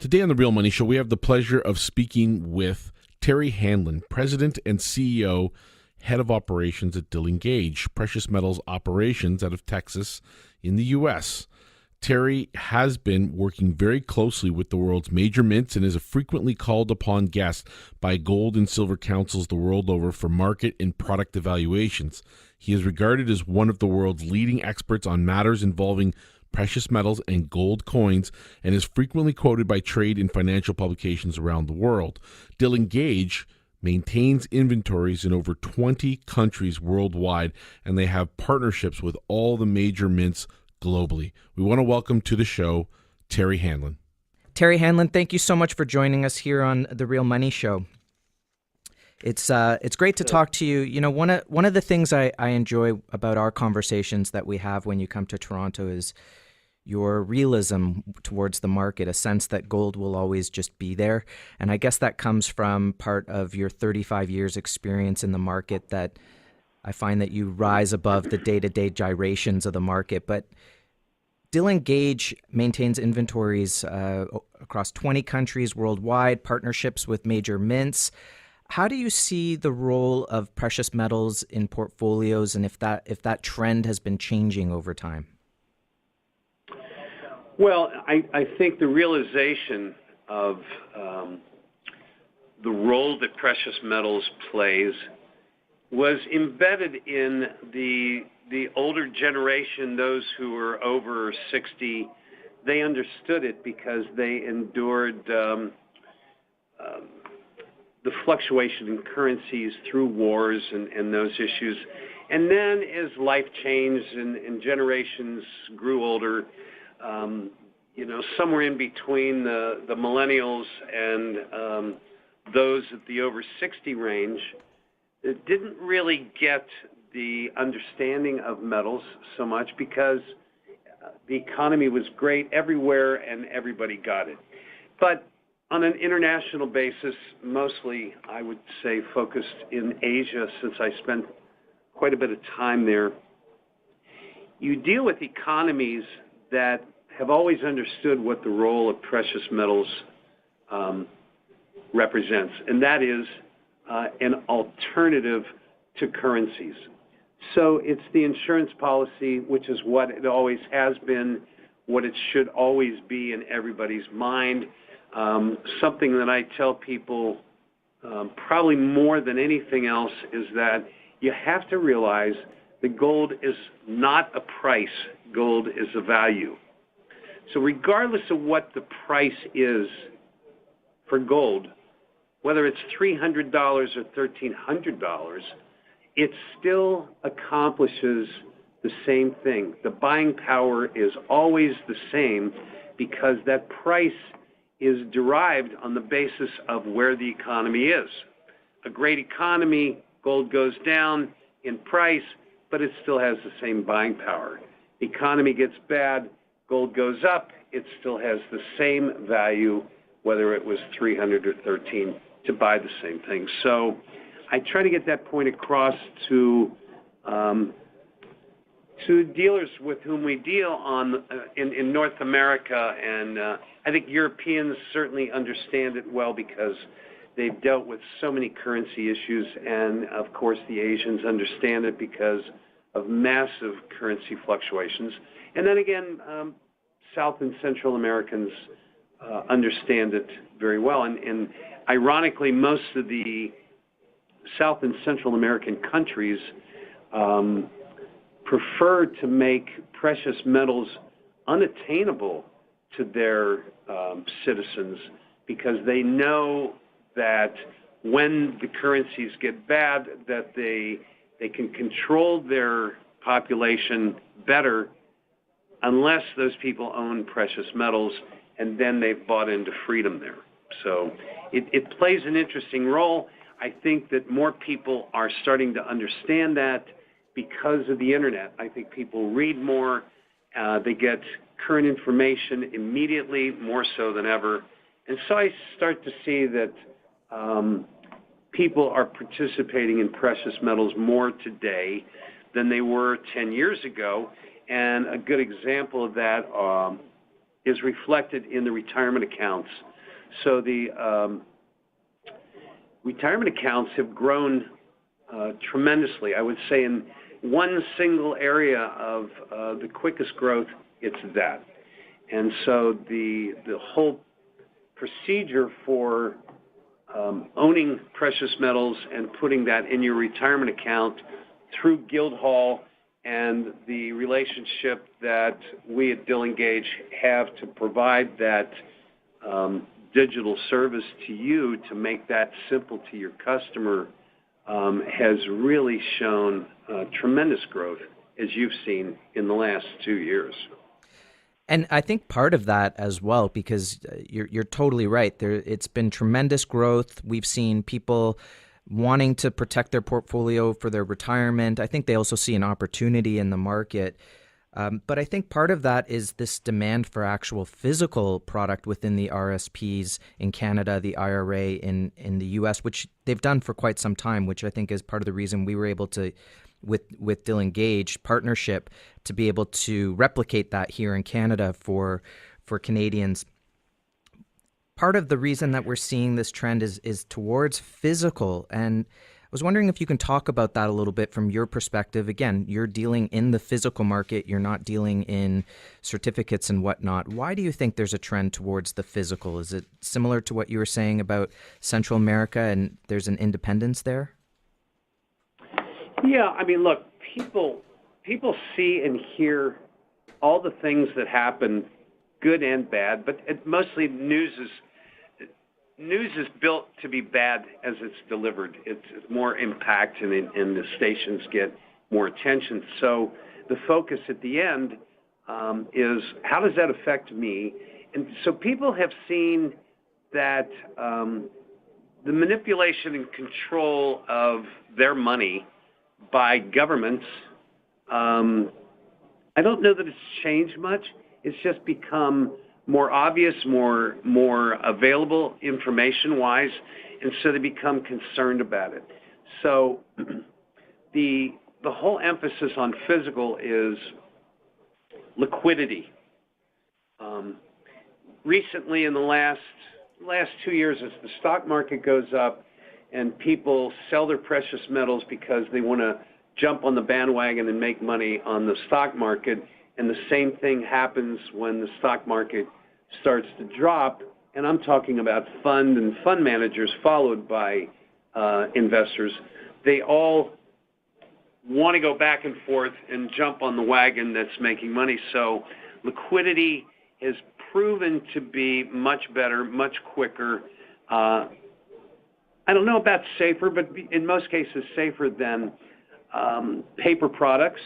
Today on The Real Money Show, we have the pleasure of speaking with Terry Hanlon, President and CEO, Head of Operations at Dillon Gage, Precious Metals Operations out of Texas in the U.S. Terry has been working very closely with the world's major mints and is a frequently called upon guest by gold and silver councils the world over for market and product evaluations. He is regarded as one of the world's leading experts on matters involving precious metals and gold coins, and is frequently quoted by trade and financial publications around the world. Dillon Gage maintains inventories in over 20 countries worldwide, and they have partnerships with all the major mints globally. We want to welcome to the show Terry Hanlon. Terry Hanlon, thank you so much for joining us here on The Real Money Show. It's great to talk to you. You know, one of the things I enjoy about our conversations that we have when you come to Toronto is your realism towards the market, a sense that gold will always just be there. And I guess that comes from part of your 35 years experience in the market, that I find that you rise above the day-to-day gyrations of the market. But Dillon Gage maintains inventories across 20 countries worldwide, partnerships with major mints. How do you see the role of precious metals in portfolios, and if that trend has been changing over time? Well, I think the realization of the role that precious metals plays was embedded in the older generation, those who were over 60. They understood it because they endured the fluctuation in currencies through wars and those issues. And then as life changed and generations grew older, somewhere in between the millennials and those at the over 60 range, it didn't really get the understanding of metals so much because the economy was great everywhere and everybody got it. But on an international basis, mostly I would say focused in Asia, since I spent quite a bit of time there, you deal with economies that have always understood what the role of precious metals represents, and that is an alternative to currencies. So it's the insurance policy, which is what it always has been, what it should always be in everybody's mind. Something that I tell people probably more than anything else is that you have to realize that gold is not a price, gold is a value. So regardless of what the price is for gold, whether it's $300 or $1,300, it still accomplishes the same thing. The buying power is always the same because that price is derived on the basis of where the economy is. A great economy, gold goes down in price, but it still has the same buying power. The economy gets bad, gold goes up, it still has the same value, whether it was 300 or 13, to buy the same thing. So I try to get that point across to dealers with whom we deal on in North America, and I think Europeans certainly understand it well because they've dealt with so many currency issues, and of course the Asians understand it because of massive currency fluctuations. And then again, South and Central Americans understand it very well. And ironically, most of the South and Central American countries prefer to make precious metals unattainable to their citizens because they know that when the currencies get bad, that they can control their population better unless those people own precious metals, and then they've bought into freedom there. So it plays an interesting role. I think that more people are starting to understand that because of the internet. I think people read more, they get current information immediately, more so than ever. And so I start to see that people are participating in precious metals more today than they were 10 years ago. And a good example of that is reflected in the retirement accounts So the retirement accounts have grown tremendously. I would say in one single area of the quickest growth, it's that. And so the whole procedure for owning precious metals and putting that in your retirement account through Guildhall and the relationship that we at Dillon Gage have to provide that digital service to you to make that simple to your customer has really shown tremendous growth, as you've seen in the last 2 years. And I think part of that as well, because you're totally right. It's been tremendous growth. We've seen people wanting to protect their portfolio for their retirement. I think they also see an opportunity in the market. But I think part of that is this demand for actual physical product within the RSPs in Canada, the IRA in the U.S., which they've done for quite some time, which I think is part of the reason we were able to, with Dillon Gage partnership, to be able to replicate that here in Canada for Canadians. Part of the reason that we're seeing this trend is towards physical, and I was wondering if you can talk about that a little bit from your perspective. Again, you're dealing in the physical market, you're not dealing in certificates and whatnot. Why do you think there's a trend towards the physical? Is it similar to what you were saying about Central America and there's an independence there? Yeah, I mean, look, people see and hear all the things that happen, good and bad, but mostly news is built to be bad as it's delivered. It's more impact, and the stations get more attention. So the focus at the end is, how does that affect me? And so people have seen that the manipulation and control of their money by governments, I don't know that it's changed much. It's just become more obvious, more available information-wise, and so they become concerned about it. So the whole emphasis on physical is liquidity. Recently, in the last 2 years, as the stock market goes up and people sell their precious metals because they want to jump on the bandwagon and make money on the stock market, and the same thing happens when the stock market starts to drop, and I'm talking about fund managers followed by investors. They all want to go back and forth and jump on the wagon that's making money. So liquidity has proven to be much better, much quicker. I don't know about safer, but in most cases safer than paper products,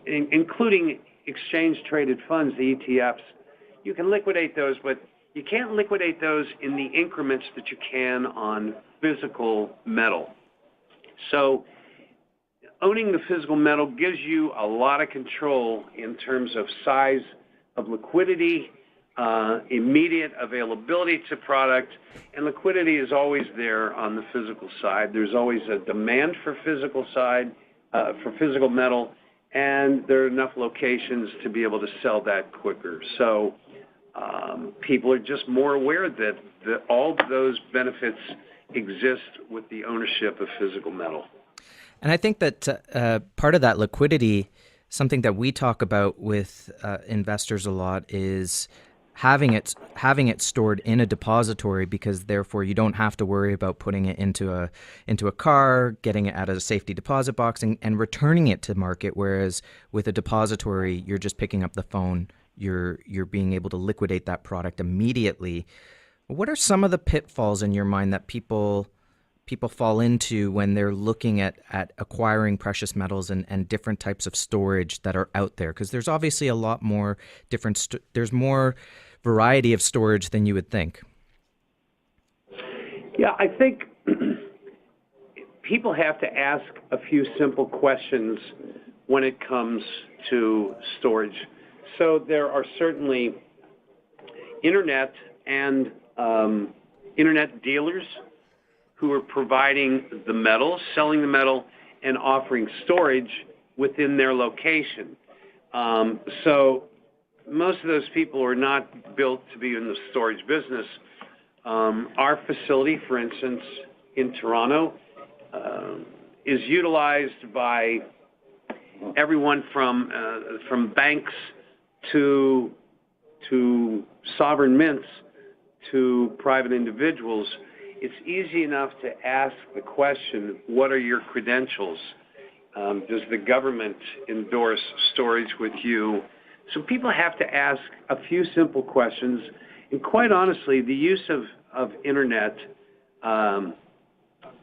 including exchange-traded funds, the ETFs. You can liquidate those, but you can't liquidate those in the increments that you can on physical metal. So owning the physical metal gives you a lot of control in terms of size of liquidity, immediate availability to product, and liquidity is always there on the physical side. There's always a demand for physical metal, and there are enough locations to be able to sell that quicker. So people are just more aware that all those benefits exist with the ownership of physical metal. And I think that part of that liquidity, something that we talk about with investors a lot, is having it stored in a depository, because therefore you don't have to worry about putting it into a car, getting it out of a safety deposit box, and returning it to market. Whereas with a depository, you're just picking up the phone, you're being able to liquidate that product immediately. What are some of the pitfalls in your mind that people fall into when they're looking at acquiring precious metals and different types of storage that are out there? Because there's obviously a lot more there's more variety of storage than you would think. Yeah, I think people have to ask a few simple questions when it comes to storage. So there are certainly internet and internet dealers who are providing the metal, selling the metal, and offering storage within their location. So most of those people are not built to be in the storage business. Our facility, for instance, in Toronto, is utilized by everyone from banks to sovereign mints to private individuals. It's easy enough to ask the question, what are your credentials? Does the government endorse storage with you? So people have to ask a few simple questions. And quite honestly, the use of internet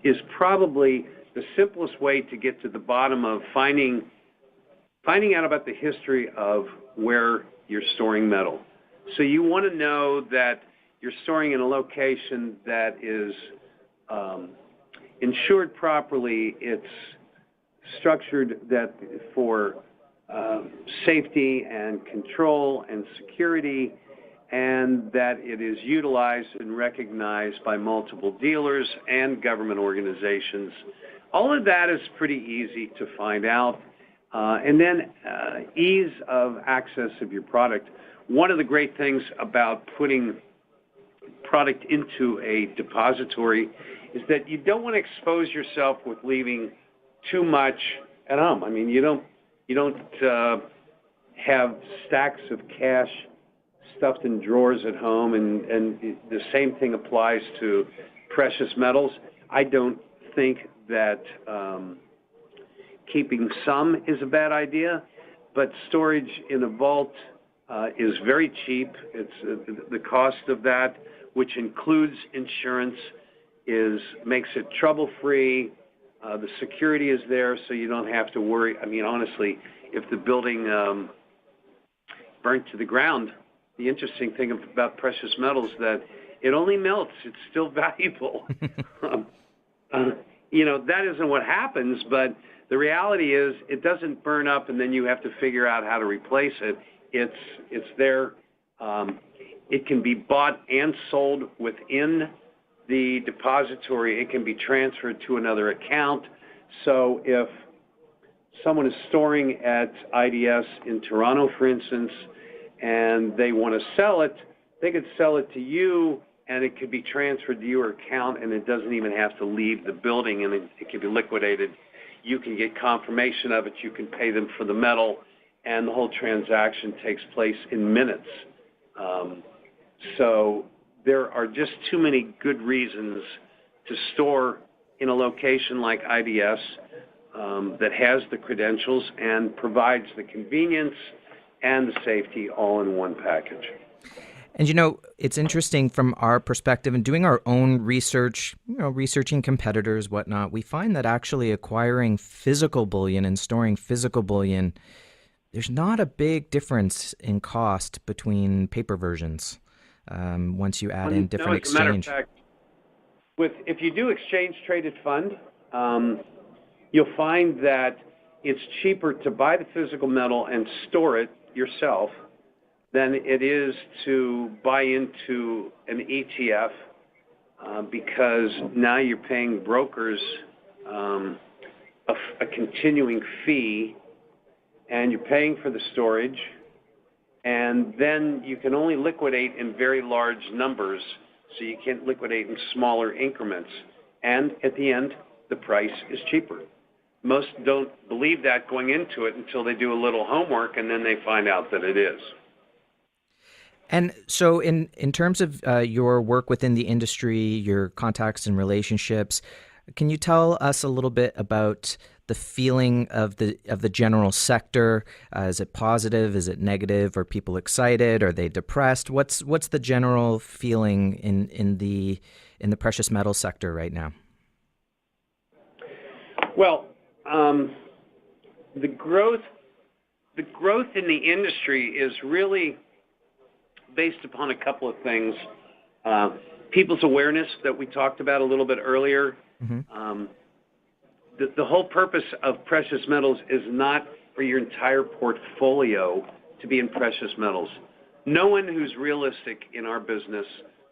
is probably the simplest way to get to the bottom of finding out about the history of where you're storing metal. So you want to know that you're storing in a location that is insured properly. It's structured that for safety and control and security, and that it is utilized and recognized by multiple dealers and government organizations. All of that is pretty easy to find out. And then ease of access of your product. One of the great things about putting product into a depository is that you don't want to expose yourself with leaving too much at home. I mean, you don't have stacks of cash stuffed in drawers at home, and the same thing applies to precious metals. I don't think that keeping some is a bad idea, but storage in a vault is very cheap. It's the cost of that, which includes insurance, makes it trouble-free. The security is there, so you don't have to worry. I mean, honestly, if the building burnt to the ground, the interesting thing about precious metals is that it only melts. It's still valuable. That isn't what happens, but the reality is it doesn't burn up and then you have to figure out how to replace it. It's there. It can be bought and sold within the depository. It can be transferred to another account. So if someone is storing at IDS in Toronto, for instance, and they want to sell it, they could sell it to you, and it could be transferred to your account, and it doesn't even have to leave the building, and it can be liquidated. You can get confirmation of it. You can pay them for the metal, and the whole transaction takes place in minutes. So there are just too many good reasons to store in a location like IDS that has the credentials and provides the convenience and the safety all in one package. And it's interesting from our perspective and doing our own research, researching competitors, whatnot, we find that actually acquiring physical bullion and storing physical bullion, there's not a big difference in cost between paper versions once you add in different exchange. As a matter of fact, if you do exchange-traded fund, you'll find that it's cheaper to buy the physical metal and store it yourself than it is to buy into an ETF because now you're paying brokers a continuing fee, and you're paying for the storage, and then you can only liquidate in very large numbers, so you can't liquidate in smaller increments. And at the end, the price is cheaper. Most don't believe that going into it until they do a little homework, and then they find out that it is. And so in terms of your work within the industry, your contacts and relationships, can you tell us a little bit about the feeling of the general sector? Is it positive? Is it negative? Are people excited? Are they depressed? What's the general feeling in the precious metal sector right now? Well, the growth in the industry is really based upon a couple of things. People's awareness that we talked about a little bit earlier. Mm-hmm. The whole purpose of precious metals is not for your entire portfolio to be in precious metals. No one who's realistic in our business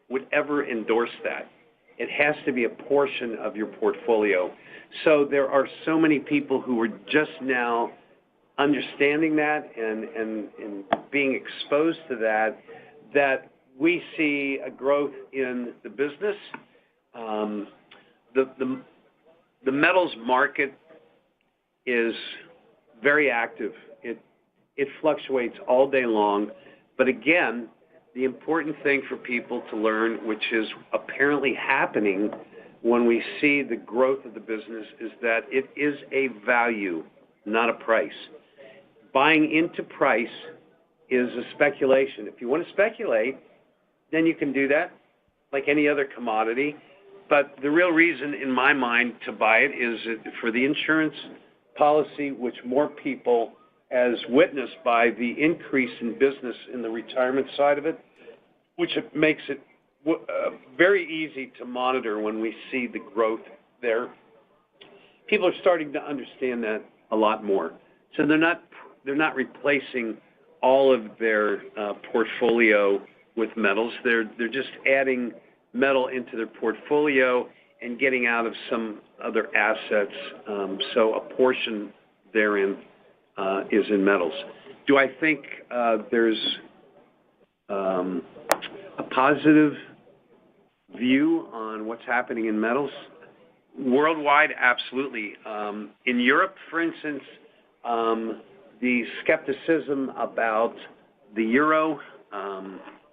would ever endorse that. It has to be a portion of your portfolio. So there are so many people who are just now understanding that and being exposed to that we see a growth in the business. The metals market is very active. It fluctuates all day long. But again, the important thing for people to learn, which is apparently happening when we see the growth of the business, is that it is a value, not a price. Buying into price is a speculation. If you want to speculate, then you can do that like any other commodity. But the real reason in my mind to buy it is for the insurance policy, which more people, as witnessed by the increase in business in the retirement side of it, which makes it very easy to monitor when we see the growth there. People are starting to understand that a lot more. So they're not replacing all of their portfolio with metals. They're just adding metal into their portfolio and getting out of some other assets. So a portion therein is in metals. Do I think there's a positive view on what's happening in metals? Worldwide, absolutely. In Europe, for instance, the skepticism about the euro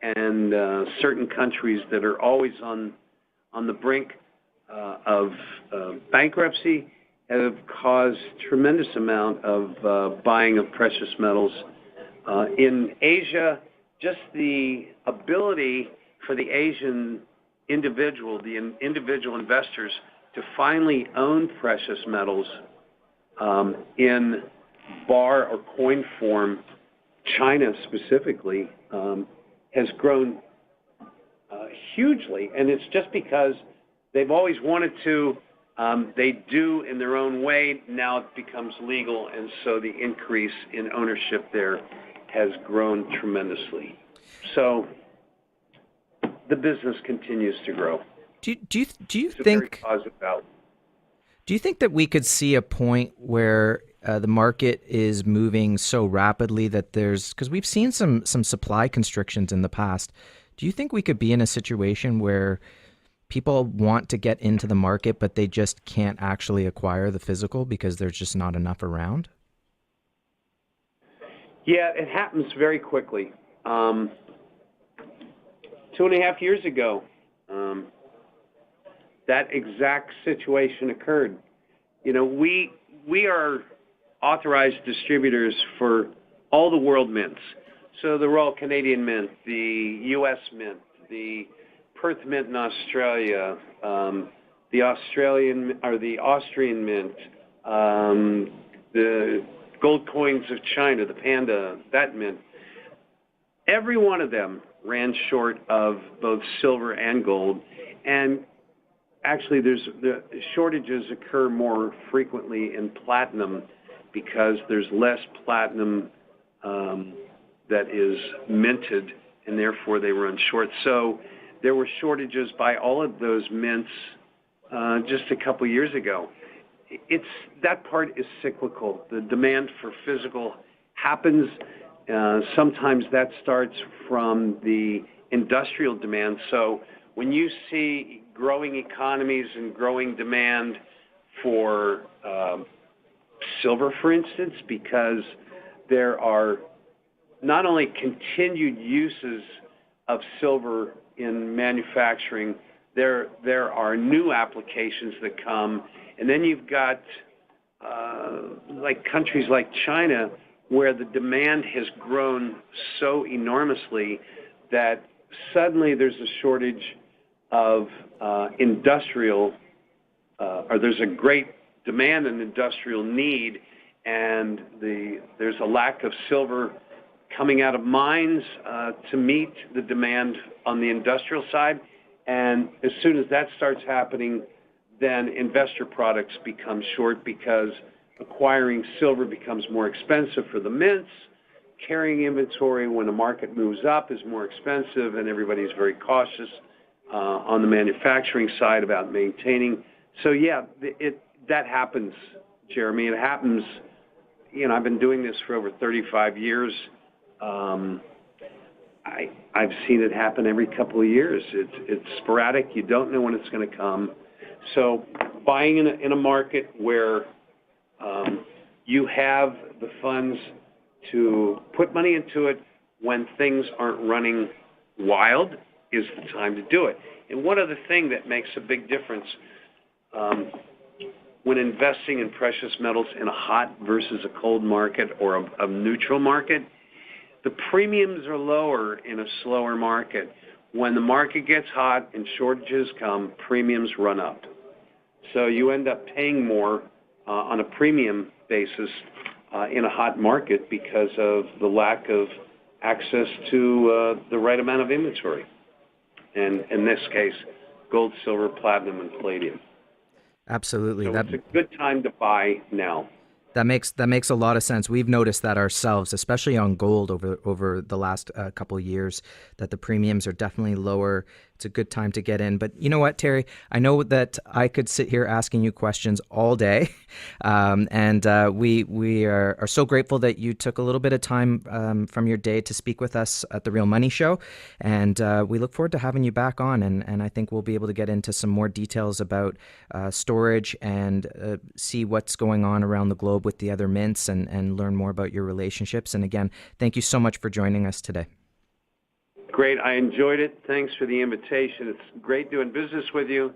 and certain countries that are always on the brink of bankruptcy have caused tremendous amount of buying of precious metals. In Asia, just the ability for the Asian individual investors to finally own precious metals in bar or coin form, China specifically, has grown hugely. And it's just because they've always wanted to, they do in their own way, now it becomes legal, and so the increase in ownership there has grown tremendously. So the business continues to grow. Do you It's a think? very positive outlook. Do you think that we could see a point where the market is moving so rapidly that because we've seen some supply constrictions in the past. Do you think we could be in a situation where people want to get into the market, but they just can't actually acquire the physical because there's just not enough around? Yeah, it happens very quickly. 2.5 years ago, that exact situation occurred. You know, we are authorized distributors for all the world mints. So the Royal Canadian Mint, the U.S. Mint, the Perth Mint in Australia, the Austrian Mint, the gold coins of China, the Panda, that mint. Every one of them ran short of both silver and gold, and actually the shortages occur more frequently in platinum because there's less platinum that is minted, and therefore they run short. So there were shortages by all of those mints just a couple years ago. That part is cyclical. The demand for physical happens. Sometimes that starts from the industrial demand. So when you see growing economies and growing demand for silver, for instance, because there are not only continued uses of silver in manufacturing, there are new applications that come. And then you've got like countries like China, where the demand has grown so enormously that suddenly there's a shortage of industrial, or there's a great demand and industrial need, and there's a lack of silver coming out of mines to meet the demand on the industrial side. And as soon as that starts happening, then investor products become short because acquiring silver becomes more expensive for the mints. Carrying inventory when the market moves up is more expensive, and everybody's very cautious on the manufacturing side about maintaining. So yeah, that happens, Jeremy. It happens I've been doing this for over 35 years. I've seen it happen every couple of years. It's sporadic. You don't know when it's going to come. So buying in a market where you have the funds to put money into it when things aren't running wild is the time to do it. And one other thing that makes a big difference when investing in precious metals in a hot versus a cold market or a neutral market, the premiums are lower in a slower market. When the market gets hot and shortages come, premiums run up. So you end up paying more on a premium basis in a hot market because of the lack of access to the right amount of inventory. And in this case, gold, silver, platinum, and palladium. Absolutely. So it's a good time to buy now. That makes a lot of sense. We've noticed that ourselves, especially on gold over the last couple of years, that the premiums are definitely lower. It's a good time to get in. But you know what, Terry? I know that I could sit here asking you questions all day, and we are so grateful that you took a little bit of time from your day to speak with us at the Real Money Show, and we look forward to having you back on. And I think we'll be able to get into some more details about storage and see what's going on around the globe with the other mints and learn more about your relationships. And again, thank you so much for joining us today. Great. I enjoyed it. Thanks for the invitation. It's great doing business with you,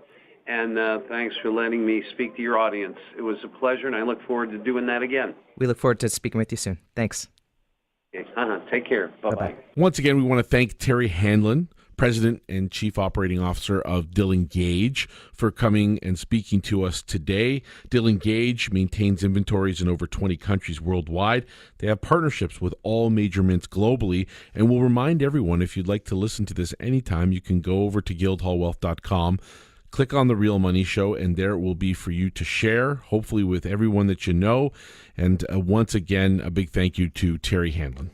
and thanks for letting me speak to your audience. It was a pleasure, and I look forward to doing that again. We look forward to speaking with you soon. Thanks. Okay. Take care. Bye-bye. Bye-bye. Once again, we want to thank Terry Hanlon, President and Chief Operating Officer of Dillon Gage, for coming and speaking to us today. Dillon Gage maintains inventories in over 20 countries worldwide. They have partnerships with all major mints globally, and we'll remind everyone, if you'd like to listen to this anytime, you can go over to guildhallwealth.com, click on The Real Money Show, and there it will be for you to share, hopefully with everyone that you know. And once again, a big thank you to Terry Hanlon.